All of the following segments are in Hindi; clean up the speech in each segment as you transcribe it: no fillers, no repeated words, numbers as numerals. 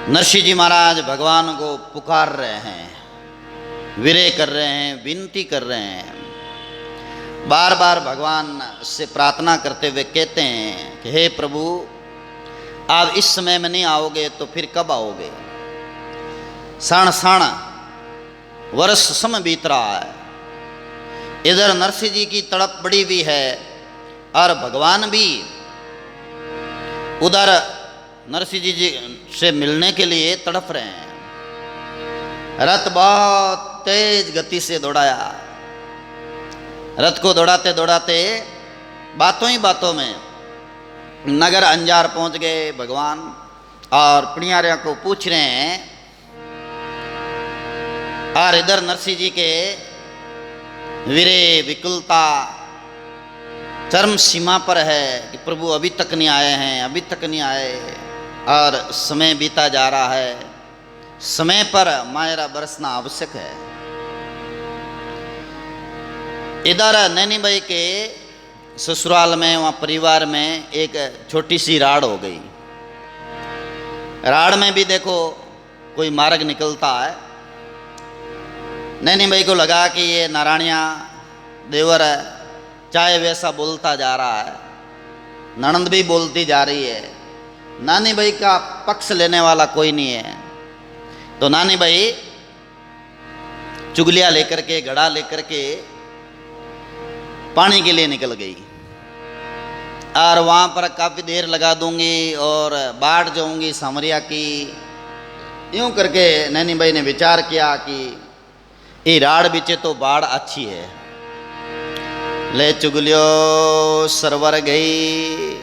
नरसिंह जी महाराज भगवान को पुकार रहे हैं, विनय कर रहे हैं, विनती कर रहे हैं। बार बार भगवान से प्रार्थना करते हुए कहते हैं कि हे प्रभु, आप इस समय में नहीं आओगे तो फिर कब आओगे? क्षण क्षण वर्ष समय बीत रहा है। इधर नरसिंह जी की तड़प बड़ी हुई है और भगवान भी उधर नरसिंह जी से मिलने के लिए तड़प रहे हैं। रथ बहुत तेज गति से दौड़ाया। रथ को दौड़ाते दौड़ाते बातों ही बातों में नगर अंजार पहुंच गए भगवान, और पणियारियों को पूछ रहे हैं। और इधर नरसिंह जी के वीरे विकुलता चरम सीमा पर है कि प्रभु अभी तक नहीं आए हैं, अभी तक नहीं आए, और समय बीता जा रहा है। समय पर मायरा बरसना आवश्यक है। इधर नैनी भाई के ससुराल में, वहाँ परिवार में एक छोटी सी राड़ हो गई। राड़ में भी देखो कोई मार्ग निकलता है। नैनी भाई को लगा कि ये नारायणिया देवर चाहे वैसा बोलता जा रहा है, ननंद भी बोलती जा रही है, नानी भाई का पक्ष लेने वाला कोई नहीं है। तो नानी भाई चुगलियाँ लेकर के, घड़ा लेकर के पानी के लिए निकल गई, और वहाँ पर काफ़ी देर लगा दूंगी और बाढ़ जाऊंगी सामरिया की। यूँ करके नैनी भाई ने विचार किया कि ये राड़ बीचे तो बाढ़ अच्छी है। ले चुगलियो सरवर गई,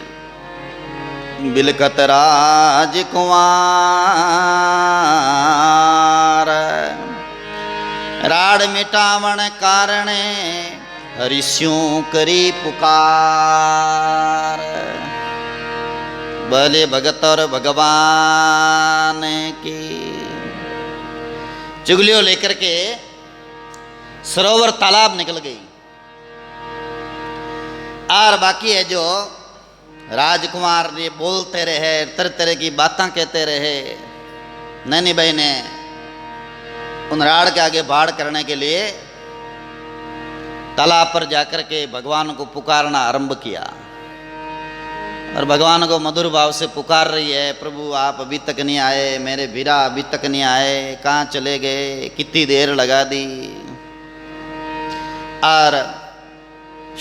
बिलकत राज कुंवार। राड़ मिटावन कारणे हरिष्यों करी पुकार। भले भगत और भगवान की। चुगलियों लेकर के सरोवर तालाब निकल गई। और बाकी है जो राजकुमार ये बोलते रहे, तरह तरह की बातें कहते रहे। नैनी भाई ने उन राड़ के आगे बाढ़ करने के लिए तालाब पर जाकर के भगवान को पुकारना आरंभ किया, और भगवान को मधुर भाव से पुकार रही है, प्रभु आप अभी तक नहीं आए, मेरे वीरा अभी तक नहीं आए, कहाँ चले गए, कितनी देर लगा दी। और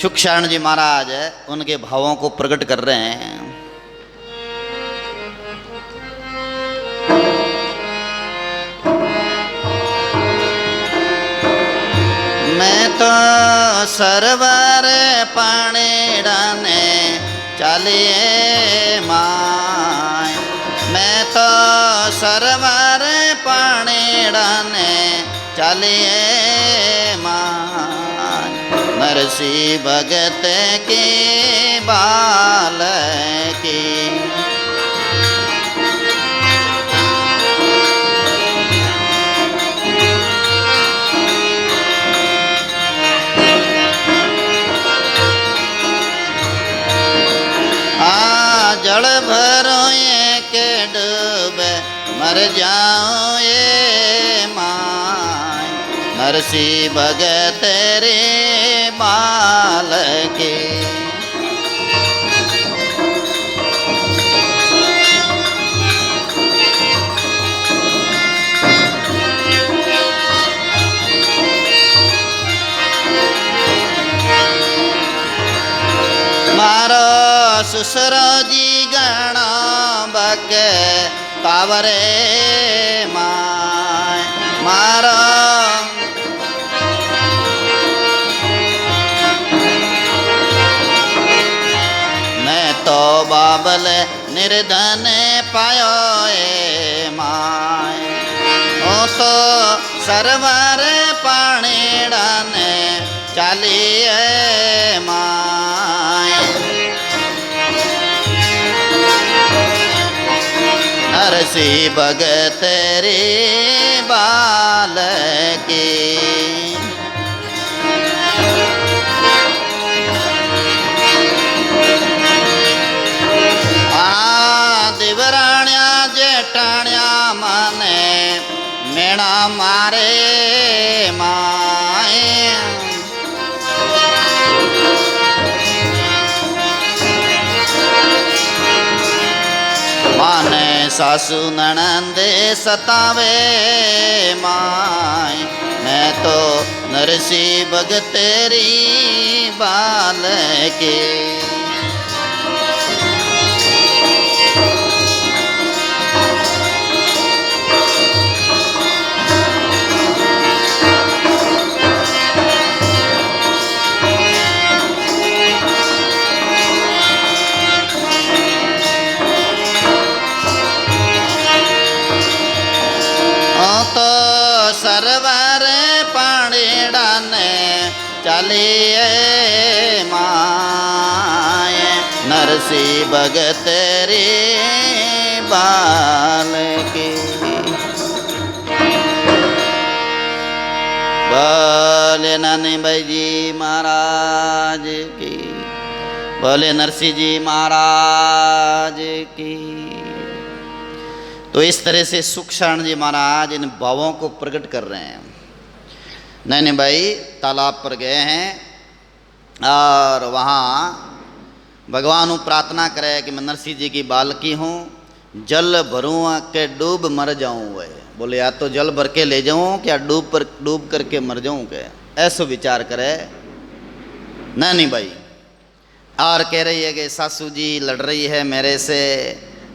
सुखशरण जी महाराज उनके भावों को प्रकट कर रहे हैं। मैं तो सरवर पानी डाने चलिए माय, मैं तो सरवर पानी डाने चलिए माय। नरसिंह भगत के बाल की। जल भरो के डूबे मर जाऊं ये माय। नरसिंह भगत रे बाल के। मारो ससुरो जी गणा बक तावरे माय। मारो मैं तो बाबल निर्धन पायो ए माय। ओ तो सरवर पानी डाने चलिए माय। नरसिंह भगत रे बाल की। देवराण्या जेठाण्या भेणा मारे माए माने सासू ननंदे सतावे माए मैं तो नरसी भगत तेरी बाल के तो सरवर पाणीड़ा ने चलिए माए नरसी भगत रे बाल की बोले नानी भाई जी महाराज की बोले नरसिंह जी महाराज की। तो इस तरह से सुखशरण जी महाराज इन भावों को प्रकट कर रहे हैं। नैनी भाई तालाब पर गए हैं और वहाँ भगवान प्रार्थना करे कि मैं नरसिंह जी की बालकी हूँ, जल भरूँ के डूब मर जाऊँ। वह बोले या तो जल भर के ले जाऊँ क्या डूब करके मर जाऊँ क्या, ऐसा विचार करे नैनी भाई। और कह रही है कि सासू जी लड़ रही है मेरे से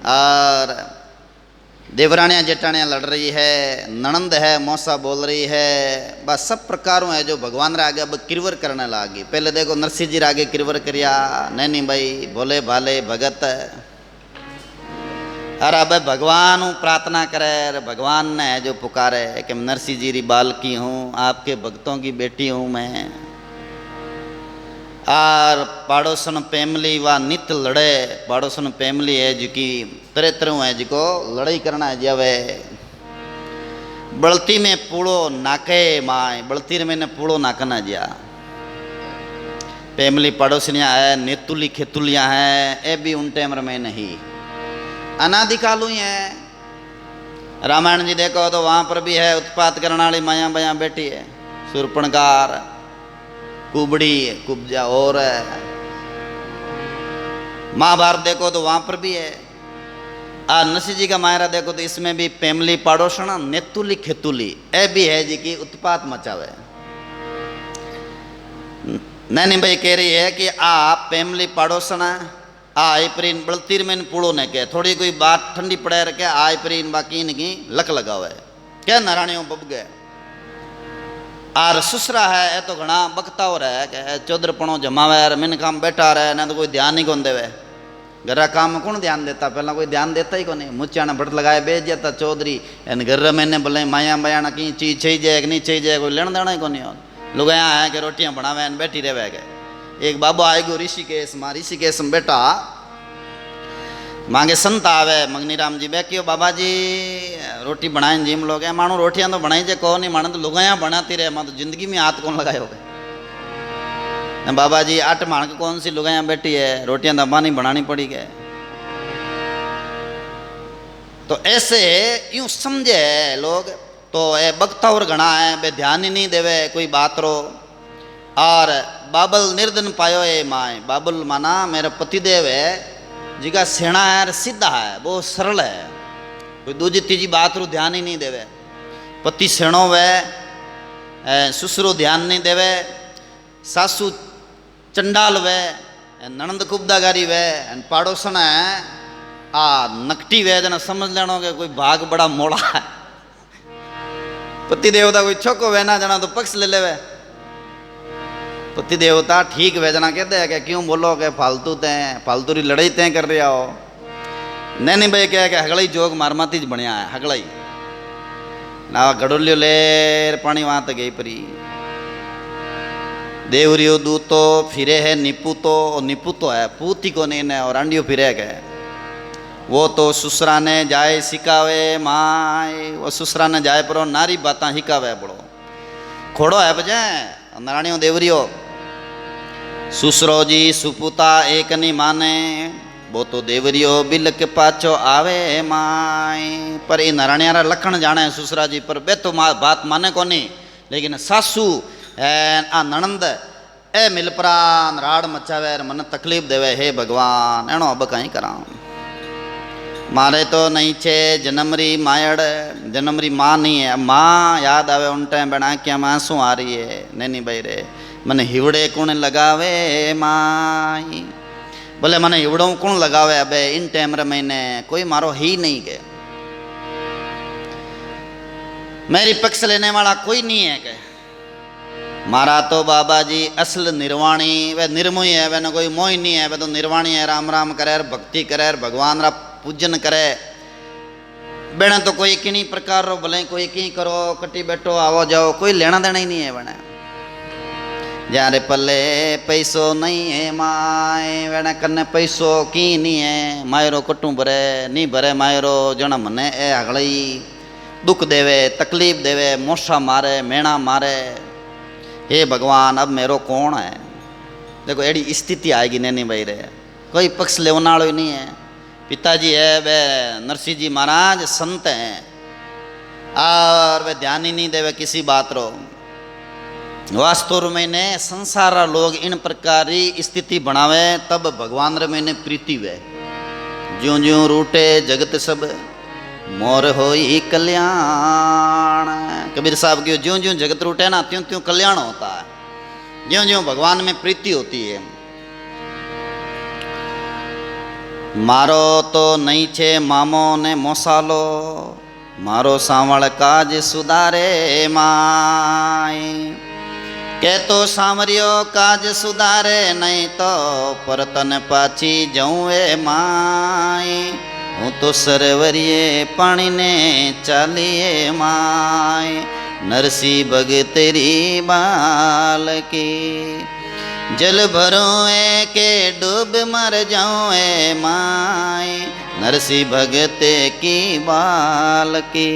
और देवरानियाँ जेठानियाँ लड़ रही है, ननंद है मौसा बोल रही है, बस सब प्रकारों है जो भगवान रे आगे अब किरवर करने लागी। पहले देखो नरसिंह जी आगे किरवर करिया नैनी भाई भोले भाले भगत और अब भगवान प्रार्थना करे। भगवान ने है जो पुकारे कि मैं नरसिंह जी री बालकी हूँ, आपके भक्तों की बेटी हूँ मैं। और पाड़ोसन फैमिली व नित लड़े, पाड़ोसन फैमिली है जो कि तरह तरह है जिको लड़ाई करना है जावे। बड़ती में पूड़ो नाके माए, बड़ती में ने पूड़ो नाकना जा। फैमिली पड़ोसनियाँ है, नेतुली खेतुलियाँ हैं, ये भी उन टाइम में नहीं अनादिकालू ही है। रामायण जी देखो तो वहाँ पर भी है उत्पात करने वाली माया बया बेटी है, सुरपणकार कुबड़ी कुब्जा और है। महाभारत देखो तो वहाँ पर भी है। नरसिंह जी का मायरा देखो तो इसमें भी फैमिली पड़ोसन नेतुली खेतुली ए भी है जी की उत्पात मचावे। नैनी भाई कह रही है कि आप फैमिली पड़ोसन आय प्रीन बलतीर में पूड़ो ने के थोड़ी कोई बात ठंडी पड़े रखे आय प्रीन बाकी इनकी लक लगावे क्या नारायणियों बब गए। आर सुसरा है तो घना बकता हो रहा है कि चौधरपणों जमावे यार मिन काम बैठा रहे ना तो कोई ध्यान ही कौन देवे। घर काम में कौन ध्यान देता, पहला कोई ध्यान देता ही कौन। मुच्चाना भट लगाए बेच जाता चौधरी एन घर मैंने बोले माया बयाना की चीज चाहिए जाए कि नहीं चाहिए जाए, कोई लेना देना ही कौन। लोग यहाँ आए कि रोटियाँ बनावे बैठी रहे गए। एक बाबा आएगो ऋषिकेश माँ, ऋषिकेश में बेटा मांगे संत आवे मंगनी राम जी बैठियो बाबा जी रोटी बनाए जिम लोग हैं मानो रोटियां तो बनाई जे कौन नहीं मानो तो लोग यहाँ बनाती रहे मां तो जिंदगी में हाथ कौन लगाए हो गए। बाबा जी आट मान के कौन सी लोग यहाँ बैठी है रोटियां दबा नहीं बनानी पड़ी गए। तो ऐसे यूं समझे लोग तो ये बकता और घना है बे ध्यान ही नहीं देवे कोई बात रो। और बाबल निर्धन पायो ए माए, बाबुल माना मेरा पतिदेव है जिका सेना है सीधा है बहुत सरल है, कोई दूजी तीजी बात रू ध्यान ही नहीं देवे। पति सेणो वे ससुरो ध्यान नहीं देवे, सासू चंडाल वे ननंद कुबदागारी वे पाड़ोसन है नकटी वे जना समझ लेनो के कोई भाग बड़ा मोड़ा है। पति देवता कोई छोको वे ना जना तो पक्ष ले लेवे। पति देवता ठीक वे जना कहते हैं कि क्यों बोलो के फालतू फालतू री लड़ाई तय कर रहा हो। नहीं भाई क्या कि हगड़ई जोग मारमाती ज बढ़िया है हगड़ई ना गड़ोलियो लेर पानी वहां तक गई परी देवरियो दूतो फिरे है निपुतो है पूती को नहीं ने और अंडियो फिरे गए। वो तो ससुरा ने जाए सिकावे माए, वो ससुरा ने जाए पर नारी बाता हिकावे बड़ो खोड़ो है बजे नारायणियों देवरियो। ससुरो जी सुपुता एक नहीं माने वो तो देवरियो बिल के पाछो आवे माए। पर इन हरणियारा लखण जाने ससुरा जी, पर बे तो बात माने को नहीं। लेकिन सासू आ नणंद ए मिलपरान राड़ मचावे मन तकलीफ देवे। हे भगवान एनो अब कहीं करा। मारे तो नहीं छे जन्मरी मायड़, जन्मरी माँ नहीं है। माँ याद आवे उन टाइम बना क्या माँ आंसू आ रही है। नैनी भाई रे मन हिवड़े कौन लगावे माई। बोले मन हिवड़ों कौन लगावे। अब इन टाइम रे मैंने कोई मारो ही नहीं के, मेरी पक्ष लेने वाला कोई नहीं है के। मारा तो बाबा जी असल निर्वाणी, वह निर्मोही है, वह न कोई मोही नहीं है। वह तो निर्वाणी है, राम राम करे, भक्ति करे, भगवान रा पूजन करे। बेने तो कोई किन्हीं प्रकार रो भले कोई की करो कटी बैठो आओ जाओ, कोई लेना देना ही नहीं है। बने जारे पल्ले पैसो नहीं है माए, वेने कन्ने पैसो की नहीं है। मायरो कटू भरे नहीं भरे, मायरो जन्म ने ए अगलई दुख देवे, तकलीफ देवे, मोसा मारे, मेणा मारे। हे भगवान अब मेरो कौन है। देखो एड़ी स्थिति आएगी नैनी भाई रे, कोई पक्ष लेने वाला ही नहीं है। पिताजी है वे नरसिंह जी महाराज संत हैं और वे ध्यान ही नहीं देवे किसी बात रो। वास्तव में ने संसार लोग इन प्रकार की स्थिति बनावे तब भगवान रे मैंने प्रीति वे। ज्यों ज्यों रूटे जगत सब मोर होई कल्याण। कबीर साहब की ज्यों ज्यों जगत रूटे ना त्यों त्यों कल्याण होता है, ज्यों ज्यों भगवान में प्रीति होती है। मारो तो नहीं छे मामो ने मोसालो, मारो सांवळ काज सुधारे माए। के तो सांवरियो काज सुधारे नहीं तो परतन पाछी जाऊए माए। हूँ तो सरवरिये पानी ने चालिए माए। नरसी भग तेरी बाल की जल भरोए के डूब मर जाऊए माए। नरसी भगते की बाल की।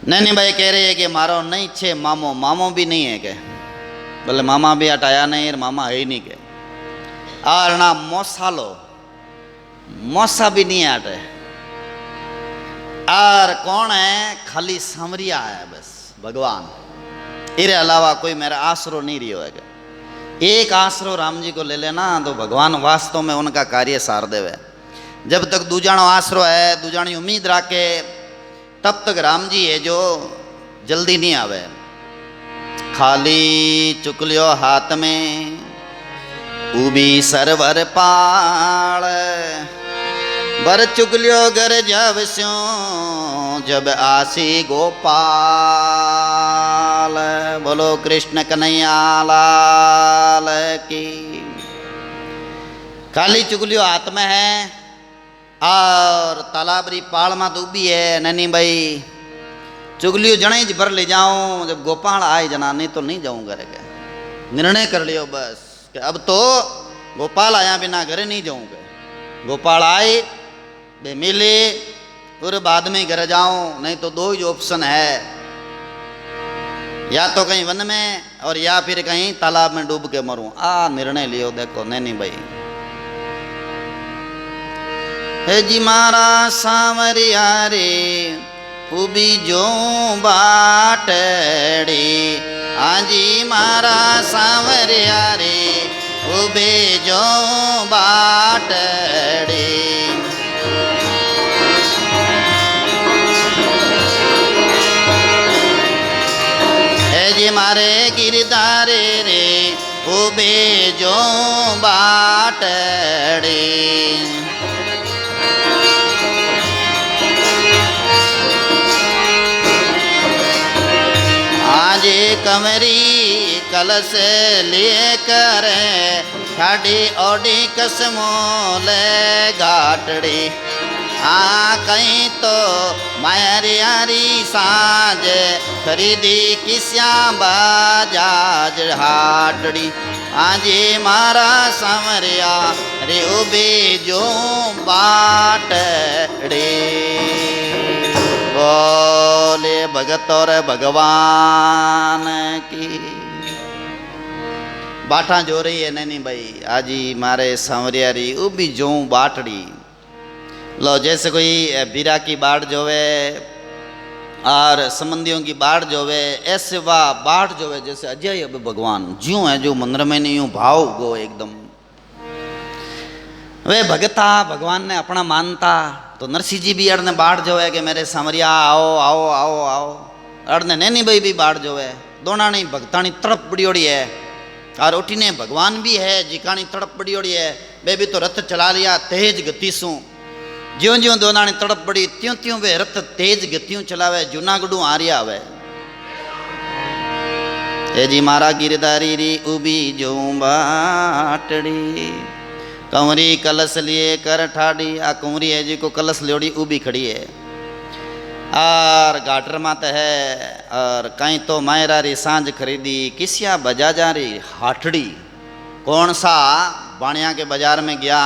नैनी भाई कह रहे हैं कि मारो नहीं छे मामो, मामो भी नहीं है के। बोले मामा भी हटाया नहीं और मामा है ही नहीं के। और ना मोसालो, मोसा भी नहीं हटे। और कौन है, खाली सांवरिया है बस भगवान। इरे अलावा कोई मेरा आसरो नहीं रियो है। एक आसरो राम जी को ले लेना तो भगवान वास्तव में उनका कार्य सार देवे। जब तक दूजाणो आसरो है, दूजाणी उम्मीद राखे, तब तक राम जी है जो जल्दी नहीं आवे। खाली चुकलियो हाथ में उबी सरवर पाल, बर चुगलियो घर जब स्यों जब आसी गोपाल। बोलो कृष्ण कन्हैया लाल की। खाली चुगलियो हाथ में है और तालाबरी पाल में डूबी है। नैनी भाई चुगलियो जने ज भर ले जाऊं, जब गोपाल आए जना, नहीं तो नहीं जाऊं घर के। निर्णय कर लियो बस कि अब तो गोपाल आया बिना घरे नहीं जाऊंगा। गोपाल आए बे मिले और बाद में घर जाऊं, नहीं तो दो ही ऑप्शन है, या तो कहीं वन में और या फिर कहीं तालाब में डूब के मरूं। आ निर्णय लियो देखो नैनी भाई। हे जी मारा सांवरिया रे उबी जो बाटड़ी। आजी मारा सांवरिया रे उबे जो बाटड़ी। हे जी मारे गिरधारे रे उबे जो बाटड़ी। आज कमरी कलश लिए कर ठाडी ओडी कसमो ले घाटड़ी। कहीं तो मायरियारी साज खरीदी किस्या बाजाज हाटड़ी। आजे मारा सांवरिया रे उबे जो बाटड़ी। बोले भगत और भगवान की। बाटा जो रही है नहीं भाई आजी मारे सांवरिया री वो भी जो बाटड़ी लो जैसे कोई बीरा की बाढ़ जोवे और संबंधियों की बाढ़ जोवे ऐसे वाह बाढ़ जोवे जैसे अजय अब भगवान ज्यों है जो मंदिर में नहीं यूं भाव गो एकदम वे भगता भगवान ने अपना मानता तो नरसिंह जी भी अड़ने बाढ़ जोवे कि मेरे सांवरिया आओ आओ आओ आओ अड़ने नैनी भाई भी बाढ़ जोवे दोना नहीं भगतानी तड़प बड़ी ओड़ी है और उठीने भगवान भी है जिकानी तड़प बड़ी ओड़ी है वे भी तो रथ चला लिया तेज गति सू ज्यों ज्यों दोनानी तड़प बड़ी त्यों त्यों वे रथ तेज गतियों चलावे जूनागढ़ू आ रिया वे ए जी मारा गिरधारी री उबी जो बाटड़ी कंवरी कलश लिए कर ठाड़ी आ कंवरी है जी को कलश लियोड़ी उबी खड़ी है और गाटर मात है और कहीं तो मायरा री सांझ खरीदी किसिया बजाजा री हाटड़ी कौन सा बाणिया के बाजार में गया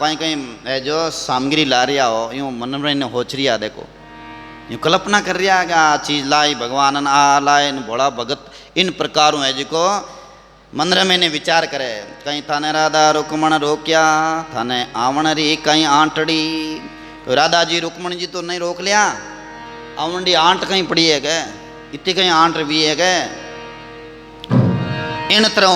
कहीं कहीं है जो सामग्री ला रिया हो यूँ मन में होच रिया देखो यूँ कल्पना कर रिया कि आ चीज लाई भगवान आ लाए भोला भगत इन प्रकारों है जिको मंदिर में ने विचार करे कहीं थाने राधा रुक्मण रोक्या थाने आवण री कहीं आंटड़ी तो राधा जी रुक्मण जी तो नहीं रोक लिया आवंडी आंट कहीं पड़ी है क्या इतनी कहीं आंट भी है क्या इन तरह